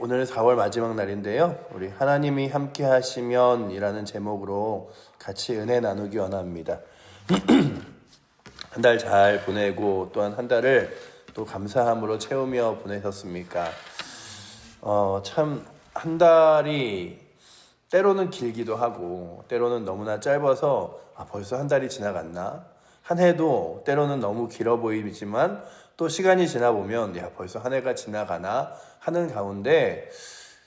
오늘 4월 마지막 날인데요. 우리 하나님이 함께 하시면 이라는 제목으로 같이 은혜 나누기 원합니다. 한 달 잘 보내고 또한 한 달을 또 감사함으로 채우며 보내셨습니까? 참 한 달이 때로는 길기도 하고 때로는 너무나 짧아서 벌써 한 달이 지나갔나? 한 해도 때로는 너무 길어 보이지만 또 시간이 지나 보면 벌써 한 해가 지나가나 하는 가운데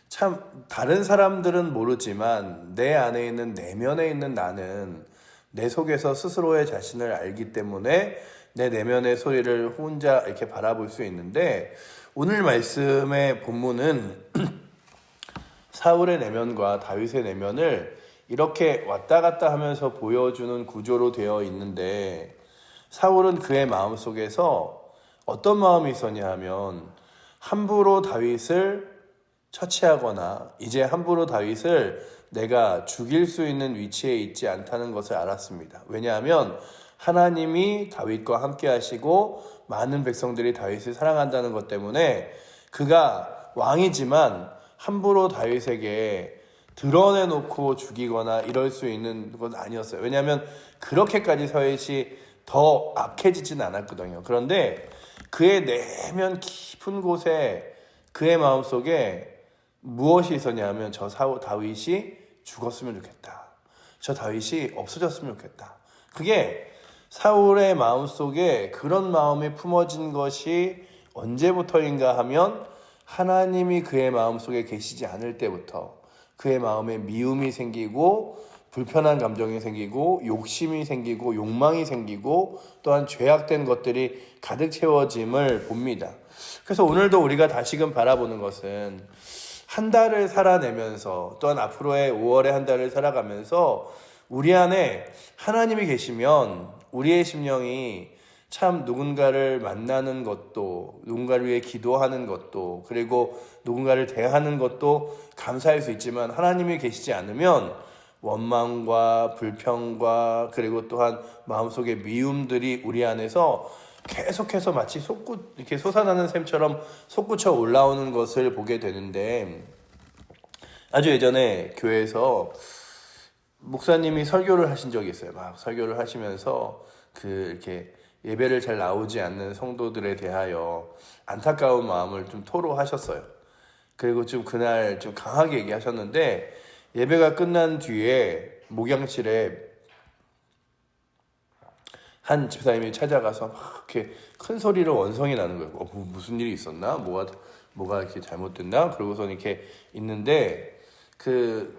참 다른 사람들은 모르지만 내 안에 있는 내면에 있는 나는 내 속에서 스스로의 자신을 알기 때문에 내 내면의 소리를 혼자 이렇게 바라볼 수 있는데, 오늘 말씀의 본문은 사울의 내면과 다윗의 내면을 이렇게 왔다 갔다 하면서 보여주는 구조로 되어 있는데, 사울은 그의 마음속에서 어떤 마음이 있었냐 하면 함부로 다윗을 처치하거나 이제 함부로 다윗을 내가 죽일 수 있는 위치에 있지 않다는 것을 알았습니다. 왜냐하면 하나님이 다윗과 함께 하시고 많은 백성들이 다윗을 사랑한다는 것 때문에 그가 왕이지만 함부로 다윗에게 드러내놓고 죽이거나 이럴 수 있는 건 아니었어요. 왜냐하면 그렇게까지 다윗이 더 악해지진 않았거든요. 그런데 그의 내면 깊은 곳에 그의 마음속에 무엇이 있었냐면 다윗이 죽었으면 좋겠다. 저 다윗이 없어졌으면 좋겠다. 그게 사울의 마음속에 그런 마음이 품어진 것이 언제부터인가 하면 하나님이 그의 마음속에 계시지 않을 때부터 그의 마음에 미움이 생기고 불편한 감정이 생기고 욕심이 생기고 욕망이 생기고 또한 죄악된 것들이 가득 채워짐을 봅니다. 그래서 오늘도 우리가 다시금 바라보는 것은 한 달을 살아내면서 또한 앞으로의 5월의 한 달을 살아가면서 우리 안에 하나님이 계시면 우리의 심령이 참 누군가를 만나는 것도, 누군가를 위해 기도하는 것도, 그리고 누군가를 대하는 것도 감사할 수 있지만 하나님이 계시지 않으면 원망과 불평과 그리고 또한 마음속의 미움들이 우리 안에서 계속해서 마치 이렇게 솟아나는 샘처럼 솟구쳐 올라오는 것을 보게 되는데, 아주 예전에 교회에서 목사님이 설교를 하신 적이 있어요. 막 설교를 하시면서 이렇게 예배를 잘 나오지 않는 성도들에 대하여 안타까운 마음을 좀 토로하셨어요. 그리고 좀 그날 좀 강하게 얘기하셨는데, 예배가 끝난 뒤에 목양실에 한 집사님이 찾아가서 막 이렇게 큰 소리로 원성이 나는 거예요. 무슨 일이 있었나? 뭐가 이렇게 잘못됐나? 그러고서 이렇게 있는데 그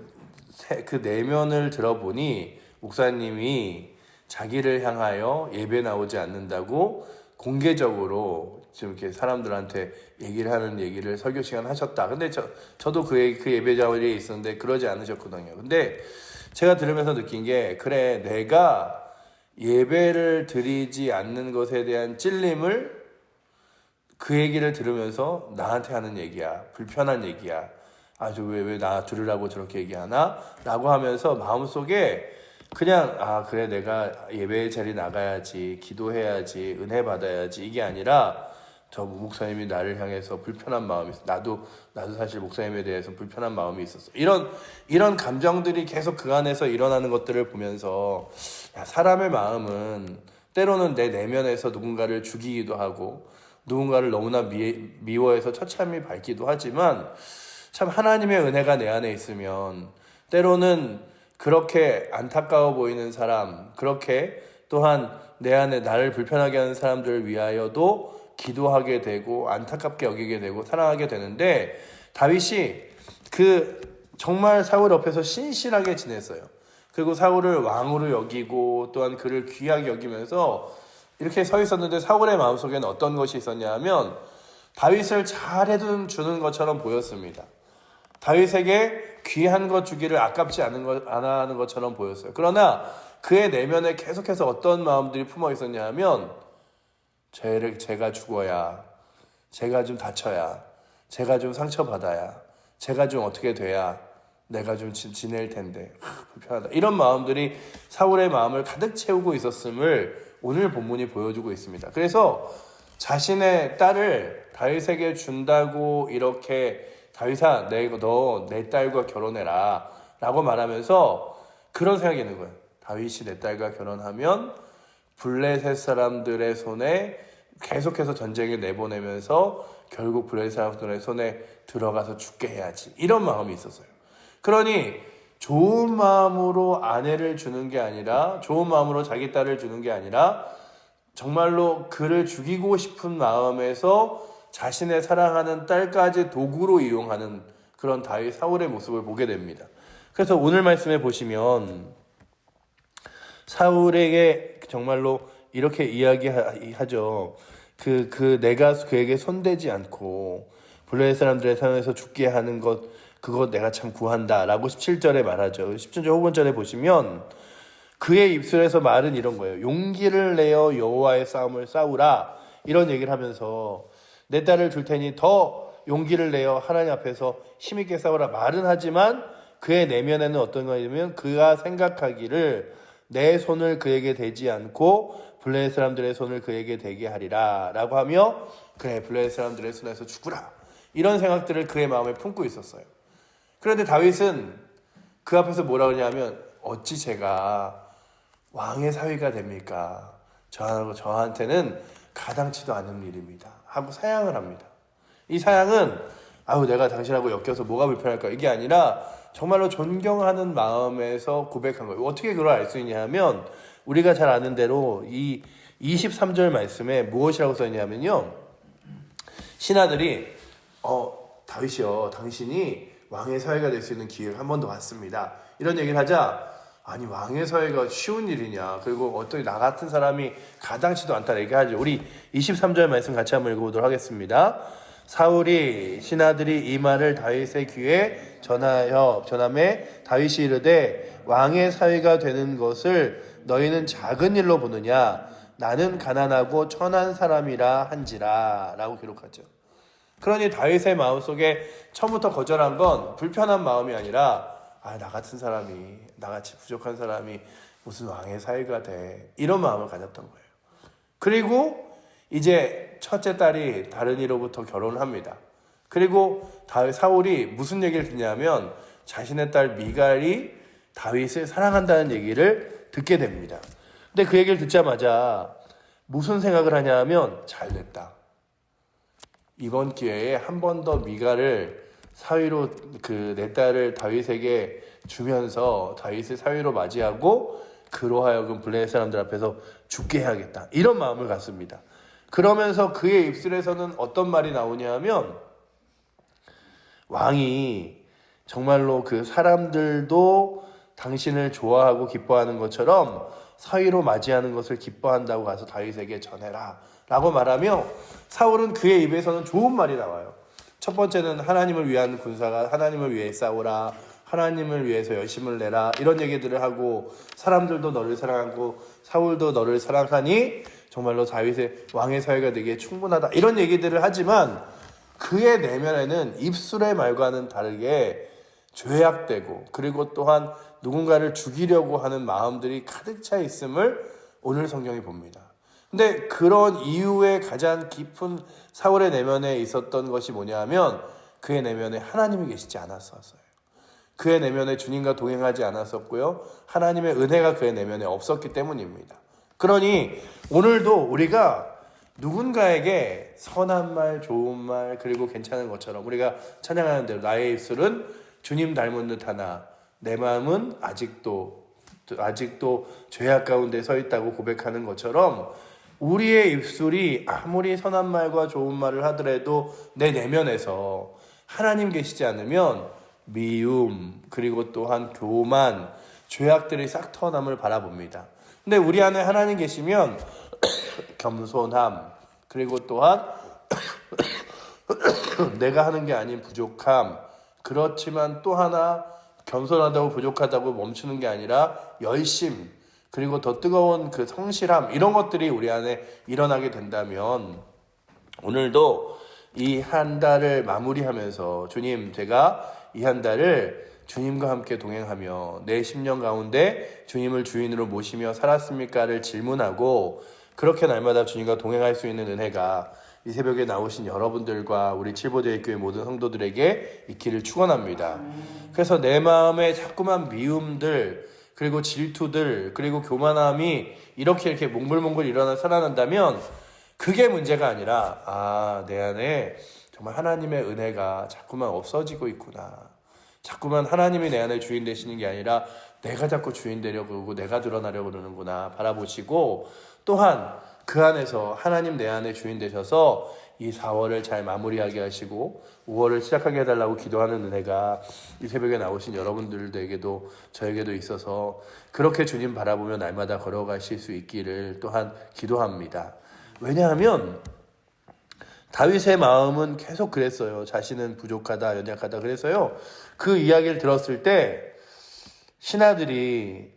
내면을 들어보니 목사님이 자기를 향하여 예배 나오지 않는다고 공개적으로 좀 이렇게 사람들한테 얘기를 하는 얘기를 설교 시간 하셨다. 근데 저도 그 예배 자리에 있었는데 그러지 않으셨거든요. 근데 제가 들으면서 느낀 게, 그래, 내가 예배를 드리지 않는 것에 대한 찔림을 그 얘기를 들으면서 나한테 하는 얘기야. 불편한 얘기야. 아주 왜 나 들으라고 저렇게 얘기하나? 라고 하면서 마음속에 그냥 그래, 내가 예배 자리 나가야지, 기도해야지, 은혜 받아야지, 이게 아니라 저 목사님이 나를 향해서 불편한 마음이 있어. 나도 사실 목사님에 대해서 불편한 마음이 있었어. 이런 감정들이 계속 그 안에서 일어나는 것들을 보면서 사람의 마음은 때로는 내 내면에서 누군가를 죽이기도 하고 누군가를 너무나 미워해서 처참히 밟기도 하지만, 참 하나님의 은혜가 내 안에 있으면 때로는 그렇게 안타까워 보이는 사람, 그렇게 또한 내 안에 나를 불편하게 하는 사람들을 위하여도 기도하게 되고 안타깝게 여기게 되고 사랑하게 되는데, 다윗이 정말 사울 옆에서 신실하게 지냈어요. 그리고 사울을 왕으로 여기고 또한 그를 귀하게 여기면서 이렇게 서 있었는데, 사울의 마음속에는 어떤 것이 있었냐 하면 다윗을 잘 해주는 것처럼 보였습니다. 다윗에게 귀한 것 주기를 아깝지 안 하는 것처럼 보였어요. 그러나 그의 내면에 계속해서 어떤 마음들이 품어 있었냐 하면, 제가 죽어야, 제가 좀 다쳐야, 제가 좀 상처받아야, 제가 좀 어떻게 돼야 내가 좀 지낼 텐데 불편하다. 이런 마음들이 사울의 마음을 가득 채우고 있었음을 오늘 본문이 보여주고 있습니다. 그래서 자신의 딸을 다윗에게 준다고 이렇게 다윗아, 너 내 딸과 결혼해라 라고 말하면서 그런 생각이 있는 거예요. 다윗이 내 딸과 결혼하면 블레셋 사람들의 손에 계속해서 전쟁에 내보내면서 결국 블레셋 사람들의 손에 들어가서 죽게 해야지, 이런 마음이 있었어요. 그러니 좋은 마음으로 아내를 주는 게 아니라, 좋은 마음으로 자기 딸을 주는 게 아니라 정말로 그를 죽이고 싶은 마음에서 자신의 사랑하는 딸까지 도구로 이용하는 그런 다윗 사울의 모습을 보게 됩니다. 그래서 오늘 말씀에 보시면 사울에게 정말로 이렇게 이야기하죠. 내가 그에게 손대지 않고 블레셋 사람들의 손에서 죽게 하는 것, 그거 내가 참 구한다 라고 17절에 말하죠. 17절 후반절에 보시면 그의 입술에서 말은 이런 거예요. 용기를 내어 여호와의 싸움을 싸우라, 이런 얘기를 하면서 내 딸을 줄 테니 더 용기를 내어 하나님 앞에서 힘있게 싸우라 말은 하지만 그의 내면에는 어떤 거냐면 그가 생각하기를 내 손을 그에게 대지 않고 블레셋 사람들의 손을 그에게 대게 하리라 라고 하며, 그래 블레셋 사람들의 손에서 죽으라, 이런 생각들을 그의 마음에 품고 있었어요. 그런데 다윗은 그 앞에서 뭐라 그러냐면 어찌 제가 왕의 사위가 됩니까? 저한테는 가당치도 않은 일입니다 하고 사양을 합니다. 이 사양은 내가 당신하고 엮여서 뭐가 불편할까, 이게 아니라 정말로 존경하는 마음에서 고백한 거예요. 어떻게 그걸 알 수 있냐 하면 우리가 잘 아는 대로 이 23절 말씀에 무엇이라고 써있냐면요, 신하들이 다윗이요, 당신이 왕의 사위가 될 수 있는 기회를 한 번 더 왔습니다, 이런 얘기를 하자, 아니 왕의 사위가 쉬운 일이냐, 그리고 어떤 나 같은 사람이 가당치도 않다 얘기하죠. 우리 23절 말씀 같이 한번 읽어보도록 하겠습니다. 사울이 신하들이 이 말을 다윗의 귀에 전함에 다윗이 이르되 왕의 사위가 되는 것을 너희는 작은 일로 보느냐, 나는 가난하고 천한 사람이라 한지라 라고 기록하죠. 그러니 다윗의 마음속에 처음부터 거절한 건 불편한 마음이 아니라 나 같은 사람이, 나같이 부족한 사람이 무슨 왕의 사위가 돼, 이런 마음을 가졌던 거예요. 그리고 이제 첫째 딸이 다른 이로부터 결혼을 합니다. 그리고 사울이 무슨 얘기를 듣냐면 자신의 딸 미갈이 다윗을 사랑한다는 얘기를 듣게 됩니다. 근데 그 얘기를 듣자마자 무슨 생각을 하냐면 잘됐다, 이번 기회에 한 번 더 미갈을 사위로, 내 딸을 다윗에게 주면서 다윗을 사위로 맞이하고 그로 하여금 블레셋 사람들 앞에서 죽게 해야겠다, 이런 마음을 갖습니다. 그러면서 그의 입술에서는 어떤 말이 나오냐 하면 왕이 정말로 그 사람들도 당신을 좋아하고 기뻐하는 것처럼 사위로 맞이하는 것을 기뻐한다고 가서 다윗에게 전해라 라고 말하며, 사울은 그의 입에서는 좋은 말이 나와요. 첫 번째는 하나님을 위한 군사가 하나님을 위해 싸우라, 하나님을 위해서 열심을 내라, 이런 얘기들을 하고, 사람들도 너를 사랑하고 사울도 너를 사랑하니 정말로 다윗의 왕의 사위가 되기에 충분하다, 이런 얘기들을 하지만 그의 내면에는 입술의 말과는 다르게 죄악되고, 그리고 또한 누군가를 죽이려고 하는 마음들이 가득 차 있음을 오늘 성경이 봅니다. 근데 그런 이유의 가장 깊은 사울의 내면에 있었던 것이 뭐냐 하면 그의 내면에 하나님이 계시지 않았었어요. 그의 내면에 주님과 동행하지 않았었고요, 하나님의 은혜가 그의 내면에 없었기 때문입니다. 그러니 오늘도 우리가 누군가에게 선한 말, 좋은 말, 그리고 괜찮은 것처럼 우리가 찬양하는 대로 나의 입술은 주님 닮은 듯하나 내 마음은 아직도 죄악 가운데 서 있다고 고백하는 것처럼, 우리의 입술이 아무리 선한 말과 좋은 말을 하더라도 내 내면에서 하나님 계시지 않으면 미움, 그리고 또한 교만, 죄악들이 싹 터남을 바라봅니다. 근데 우리 안에 하나님 계시면 겸손함, 그리고 또한 내가 하는 게 아닌 부족함, 그렇지만 또 하나 겸손하다고 부족하다고 멈추는 게 아니라 열심, 그리고 더 뜨거운 그 성실함, 이런 것들이 우리 안에 일어나게 된다면 오늘도 이 한 달을 마무리하면서 주님, 제가 이 한 달을 주님과 함께 동행하며 내 10년 가운데 주님을 주인으로 모시며 살았습니까를 질문하고, 그렇게 날마다 주님과 동행할 수 있는 은혜가 이 새벽에 나오신 여러분들과 우리 칠보대교회 모든 성도들에게 있기를 축원합니다. 그래서 내 마음에 자꾸만 미움들, 그리고 질투들, 그리고 교만함이 이렇게 몽글몽글 살아난다면 그게 문제가 아니라 내 안에 정말 하나님의 은혜가 자꾸만 없어지고 있구나. 자꾸만 하나님이 내 안에 주인 되시는 게 아니라 내가 자꾸 주인 되려고 그러고 내가 드러나려고 그러는구나 바라보시고, 또한 그 안에서 하나님 내 안에 주인 되셔서 이 4월을 잘 마무리하게 하시고 5월을 시작하게 해달라고 기도하는 은혜가 이 새벽에 나오신 여러분들에게도 저에게도 있어서 그렇게 주님 바라보며 날마다 걸어가실 수 있기를 또한 기도합니다. 왜냐하면 다윗의 마음은 계속 그랬어요. 자신은 부족하다, 연약하다. 그래서요, 그 이야기를 들었을 때 신하들이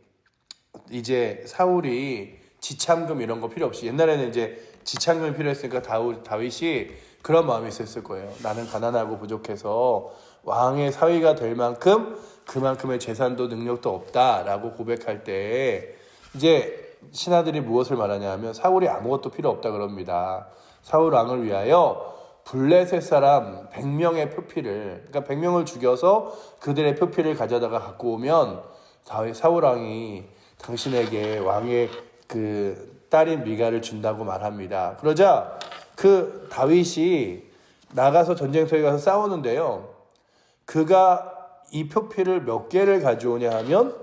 이제 사울이 지참금 이런 거 필요 없이, 옛날에는 이제 지참금이 필요했으니까 다윗이 그런 마음이 있었을 거예요. 나는 가난하고 부족해서 왕의 사위가 될 만큼 그만큼의 재산도 능력도 없다라고 고백할 때 이제 신하들이 무엇을 말하냐 하면 사울이 아무것도 필요 없다 그럽니다. 사울 왕을 위하여 블레셋 사람 100명의 표피를, 그러니까 100명을 죽여서 그들의 표피를 가져다가 갖고 오면 사울 왕이 당신에게 왕의 그 딸인 미갈을 준다고 말합니다. 그러자 그 다윗이 나가서 전쟁터에 가서 싸우는데요, 그가 이 표피를 몇 개를 가져오냐 하면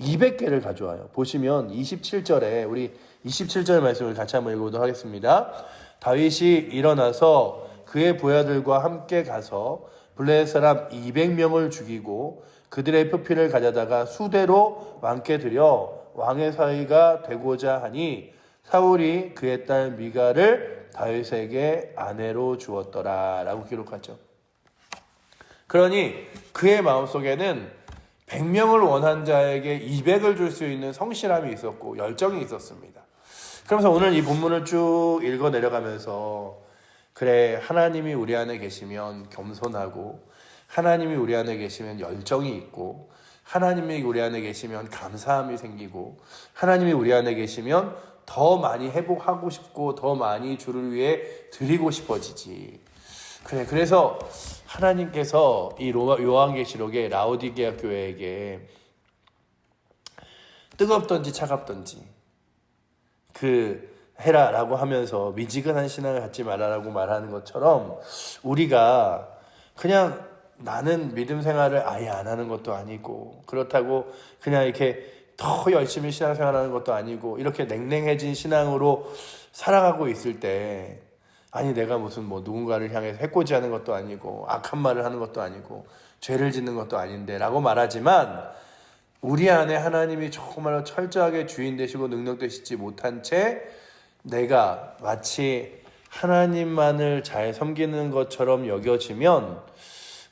200개를 가져와요. 보시면 27절에 우리 27절 말씀을 같이 한번 읽어보도록 하겠습니다. 다윗이 일어나서 그의 보야들과 함께 가서 블레셋 사람 200명을 죽이고 그들의 표피를 가져다가 수대로 왕께 드려 왕의 사위가 되고자 하니 사울이 그의 딸 미갈을 다윗에게 아내로 주었더라 라고 기록하죠. 그러니 그의 마음속에는 100명을 원한 자에게 200을 줄 수 있는 성실함이 있었고 열정이 있었습니다. 그러면서 오늘 이 본문을 쭉 읽어 내려가면서 그래, 하나님이 우리 안에 계시면 겸손하고 하나님이 우리 안에 계시면 열정이 있고 하나님이 우리 안에 계시면 감사함이 생기고 하나님이 우리 안에 계시면 더 많이 회복하고 싶고 더 많이 주를 위해 드리고 싶어지지. 그래서 하나님께서 이 요한계시록의 라오디게아 교회에게 뜨겁던지 차갑던지 해라라고 하면서 미지근한 신앙을 갖지 말아라고 말하는 것처럼 우리가 그냥 나는 믿음 생활을 아예 안 하는 것도 아니고 그렇다고 그냥 이렇게 더 열심히 신앙생활하는 것도 아니고 이렇게 냉랭해진 신앙으로 살아가고 있을 때, 아니 내가 무슨 누군가를 향해서 해코지하는 것도 아니고 악한 말을 하는 것도 아니고 죄를 짓는 것도 아닌데 라고 말하지만 우리 안에 하나님이 정말로 철저하게 주인 되시고 능력 되시지 못한 채 내가 마치 하나님만을 잘 섬기는 것처럼 여겨지면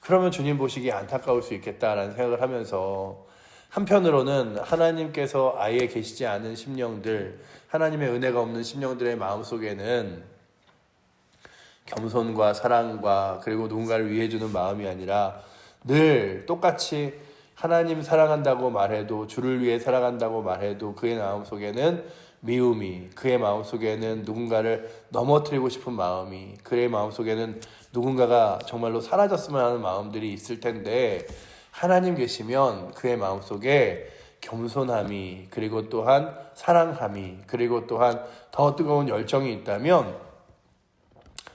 그러면 주님 보시기에 안타까울 수 있겠다라는 생각을 하면서, 한편으로는 하나님께서 아예 계시지 않은 심령들, 하나님의 은혜가 없는 심령들의 마음속에는 겸손과 사랑과 그리고 누군가를 위해주는 마음이 아니라 늘 똑같이 하나님 사랑한다고 말해도, 주를 위해 살아간다고 말해도 그의 마음속에는 미움이, 그의 마음속에는 누군가를 넘어뜨리고 싶은 마음이, 그의 마음속에는 누군가가 정말로 사라졌으면 하는 마음들이 있을 텐데, 하나님 계시면 그의 마음속에 겸손함이, 그리고 또한 사랑함이, 그리고 또한 더 뜨거운 열정이 있다면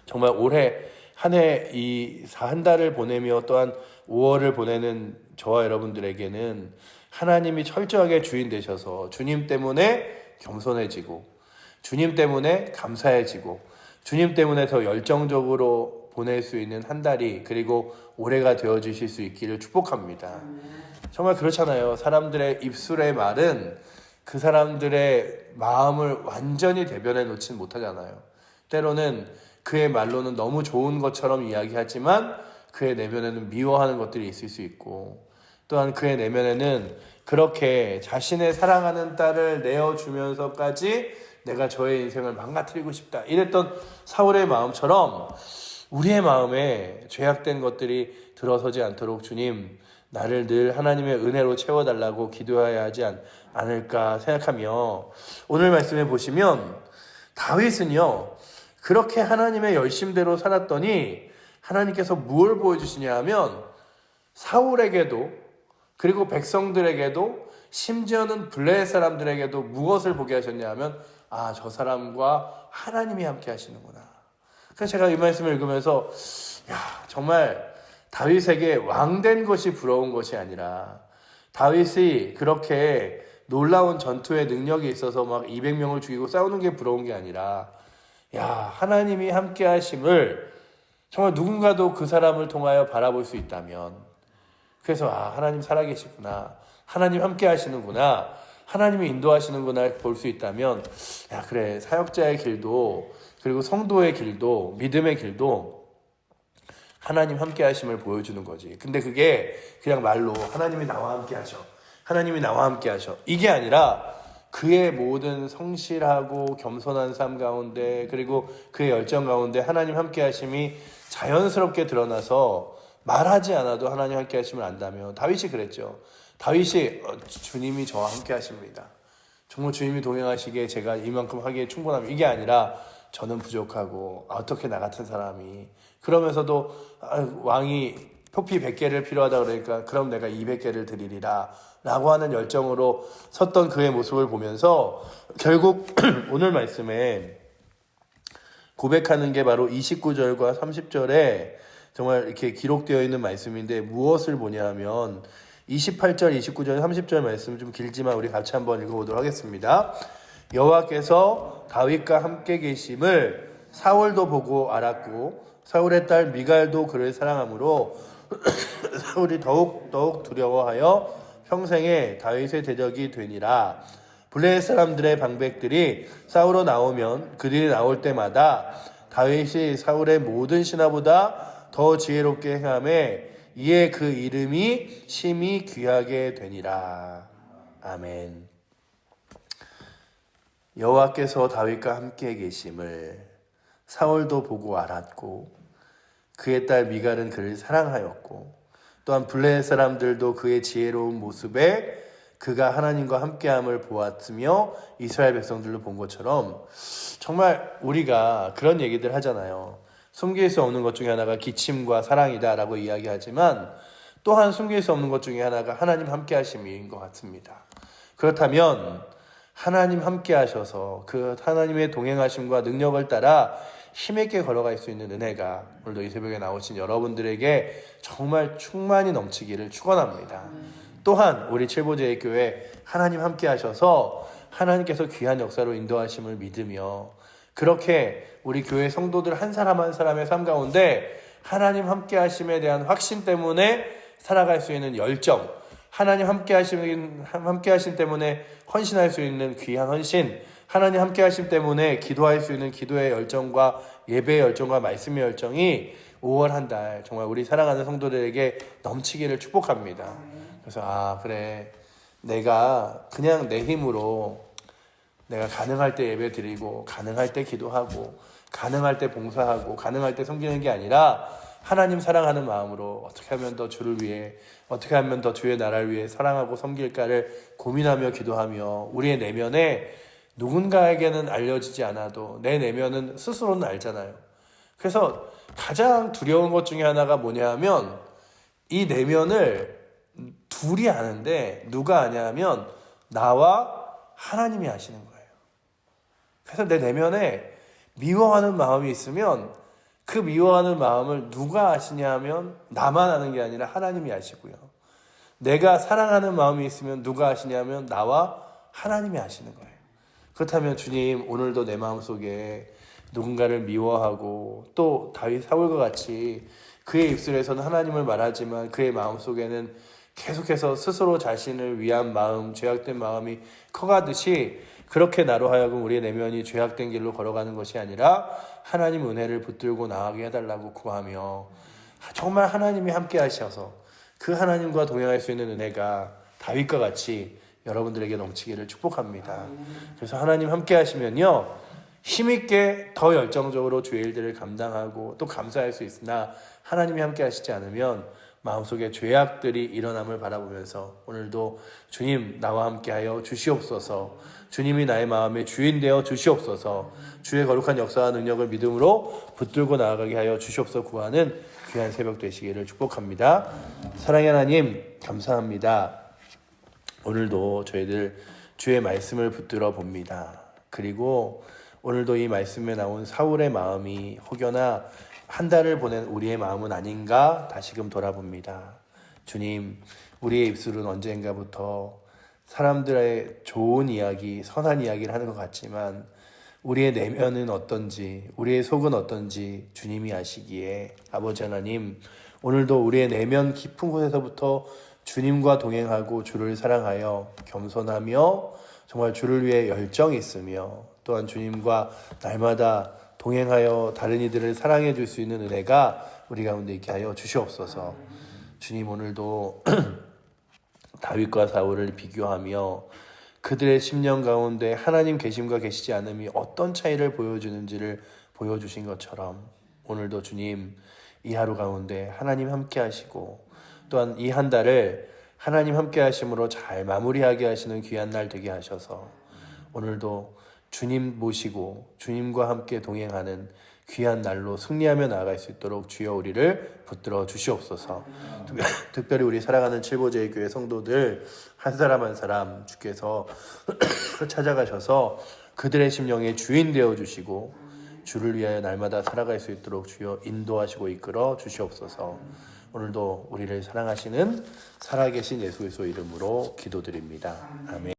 정말 올해 한 해 이 한 달을 보내며 또한 5월을 보내는 저와 여러분들에게는 하나님이 철저하게 주인 되셔서 주님 때문에 겸손해지고 주님 때문에 감사해지고 주님 때문에 더 열정적으로 보낼 수 있는 한 달이, 그리고 올해가 되어주실 수 있기를 축복합니다. 정말 그렇잖아요. 사람들의 입술의 말은 그 사람들의 마음을 완전히 대변해 놓진 못하잖아요. 때로는 그의 말로는 너무 좋은 것처럼 이야기하지만 그의 내면에는 미워하는 것들이 있을 수 있고, 또한 그의 내면에는 그렇게 자신의 사랑하는 딸을 내어주면서까지 내가 저의 인생을 망가뜨리고 싶다 이랬던 사울의 마음처럼 우리의 마음에 죄악된 것들이 들어서지 않도록 주님, 나를 늘 하나님의 은혜로 채워달라고 기도해야 하지 않을까 생각하며, 오늘 말씀해 보시면 다윗은요, 그렇게 하나님의 열심대로 살았더니 하나님께서 무엇을 보여주시냐 하면 사울에게도 그리고 백성들에게도 심지어는 블레셋 사람들에게도 무엇을 보게 하셨냐 하면 저 사람과 하나님이 함께 하시는구나. 그래서 제가 이 말씀을 읽으면서 정말 다윗에게 왕된 것이 부러운 것이 아니라 다윗이 그렇게 놀라운 전투의 능력이 있어서 막 200명을 죽이고 싸우는 게 부러운 게 아니라 하나님이 함께 하심을 정말 누군가도 그 사람을 통하여 바라볼 수 있다면, 그래서 하나님 살아계시구나, 하나님 함께 하시는구나, 하나님이 인도하시는구나 볼 수 있다면 그래, 사역자의 길도 그리고 성도의 길도 믿음의 길도 하나님 함께 하심을 보여주는 거지. 근데 그게 그냥 말로 하나님이 나와 함께 하셔, 하나님이 나와 함께 하셔, 이게 아니라 그의 모든 성실하고 겸손한 삶 가운데 그리고 그의 열정 가운데 하나님 함께 하심이 자연스럽게 드러나서 말하지 않아도 하나님 함께 하심을 안다면, 다윗이 그랬죠. 다윗이 주님이 저와 함께 하십니다, 정말 주님이 동행하시기에 제가 이만큼 하기에 충분합니다, 이게 아니라 저는 부족하고 어떻게 나 같은 사람이, 그러면서도 왕이 표피 100개를 필요하다 그러니까 그럼 내가 200개를 드리리라 라고 하는 열정으로 섰던 그의 모습을 보면서 결국 오늘 말씀에 고백하는 게 바로 29절과 30절에 정말 이렇게 기록되어 있는 말씀인데, 무엇을 보냐 하면 28절, 29절, 30절 말씀 좀 길지만 우리 같이 한번 읽어보도록 하겠습니다. 여호와께서 다윗과 함께 계심을 사울도 보고 알았고 사울의 딸 미갈도 그를 사랑하므로 사울이 더욱 두려워하여 평생에 다윗의 대적이 되니라. 블레셋 사람들의 방백들이 싸우러 나오면 그들이 나올 때마다 다윗이 사울의 모든 신하보다 더 지혜롭게 행하매 이에 그 이름이 심히 귀하게 되니라. 아멘. 여호와께서 다윗과 함께 계심을 사울도 보고 알았고 그의 딸 미갈은 그를 사랑하였고 또한 블레셋 사람들도 그의 지혜로운 모습에 그가 하나님과 함께함을 보았으며 이스라엘 백성들도 본 것처럼, 정말 우리가 그런 얘기들 하잖아요. 숨길 수 없는 것 중에 하나가 기침과 사랑이다 라고 이야기하지만 또한 숨길 수 없는 것 중에 하나가 하나님 함께 하심인 것 같습니다. 그렇다면 하나님 함께 하셔서 그 하나님의 동행하심과 능력을 따라 힘있게 걸어갈 수 있는 은혜가 오늘도 이 새벽에 나오신 여러분들에게 정말 충만히 넘치기를 축원합니다. 또한 우리 칠보제일교회 하나님 함께 하셔서 하나님께서 귀한 역사로 인도하심을 믿으며 그렇게 우리 교회 성도들 한 사람 한 사람의 삶 가운데 하나님 함께 하심에 대한 확신 때문에 살아갈 수 있는 열정, 하나님 함께 하심 때문에 헌신할 수 있는 귀한 헌신, 하나님 함께 하심 때문에 기도할 수 있는 기도의 열정과 예배의 열정과 말씀의 열정이 5월 한 달 정말 우리 사랑하는 성도들에게 넘치기를 축복합니다. 그래서 그래, 내가 그냥 내 힘으로 내가 가능할 때 예배 드리고 가능할 때 기도하고 가능할 때 봉사하고 가능할 때 섬기는 게 아니라 하나님 사랑하는 마음으로 어떻게 하면 더 주를 위해, 어떻게 하면 더 주의 나라를 위해 사랑하고 섬길까를 고민하며 기도하며, 우리의 내면에 누군가에게는 알려지지 않아도 내 내면은 스스로는 알잖아요. 그래서 가장 두려운 것 중에 하나가 뭐냐 하면 이 내면을 둘이 아는데 누가 아냐 하면 나와 하나님이 아시는 거예요. 그래서 내 내면에 미워하는 마음이 있으면 그 미워하는 마음을 누가 아시냐 하면 나만 아는 게 아니라 하나님이 아시고요. 내가 사랑하는 마음이 있으면 누가 아시냐 하면 나와 하나님이 아시는 거예요. 그렇다면 주님, 오늘도 내 마음속에 누군가를 미워하고 또 다윗 사울과 같이 그의 입술에서는 하나님을 말하지만 그의 마음속에는 계속해서 스스로 자신을 위한 마음, 죄악된 마음이 커가듯이 그렇게 나로 하여금 우리의 내면이 죄악된 길로 걸어가는 것이 아니라 하나님 은혜를 붙들고 나가게 해달라고 구하며, 정말 하나님이 함께 하셔서 그 하나님과 동행할 수 있는 은혜가 다윗과 같이 여러분들에게 넘치기를 축복합니다. 그래서 하나님 함께 하시면요, 힘있게 더 열정적으로 주의 일들을 감당하고 또 감사할 수 있으나 하나님이 함께 하시지 않으면 마음속에 죄악들이 일어남을 바라보면서 오늘도 주님 나와 함께하여 주시옵소서. 주님이 나의 마음의 주인 되어 주시옵소서. 주의 거룩한 역사와 능력을 믿음으로 붙들고 나아가게 하여 주시옵소서 구하는 귀한 새벽 되시기를 축복합니다. 사랑의 하나님 감사합니다. 오늘도 저희들 주의 말씀을 붙들어 봅니다. 그리고 오늘도 이 말씀에 나온 사울의 마음이 혹여나 한 달을 보낸 우리의 마음은 아닌가 다시금 돌아봅니다. 주님, 우리의 입술은 언젠가부터 사람들의 좋은 이야기, 선한 이야기를 하는 것 같지만 우리의 내면은 어떤지, 우리의 속은 어떤지 주님이 아시기에 아버지 하나님, 오늘도 우리의 내면 깊은 곳에서부터 주님과 동행하고 주를 사랑하여 겸손하며 정말 주를 위해 열정이 있으며 또한 주님과 날마다 동행하여 다른 이들을 사랑해 줄 수 있는 은혜가 우리 가운데 있게 하여 주시옵소서. 주님, 오늘도 다윗과 사울을 비교하며 그들의 심령 가운데 하나님 계심과 계시지 않음이 어떤 차이를 보여주는지를 보여주신 것처럼 오늘도 주님 이 하루 가운데 하나님 함께 하시고 또한 이 한 달을 하나님 함께 하심으로 잘 마무리하게 하시는 귀한 날 되게 하셔서 오늘도 주님 모시고 주님과 함께 동행하는 귀한 날로 승리하며 나아갈 수 있도록 주여 우리를 붙들어 주시옵소서. 특별히 우리 사랑하는 칠보제일교회 성도들 한 사람 한 사람 주께서 찾아가셔서 그들의 심령의 주인 되어 주시고 주를 위하여 날마다 살아갈 수 있도록 주여 인도하시고 이끌어 주시옵소서. 오늘도 우리를 사랑하시는 살아계신 예수 그리스도 이름으로 기도드립니다. 아멘.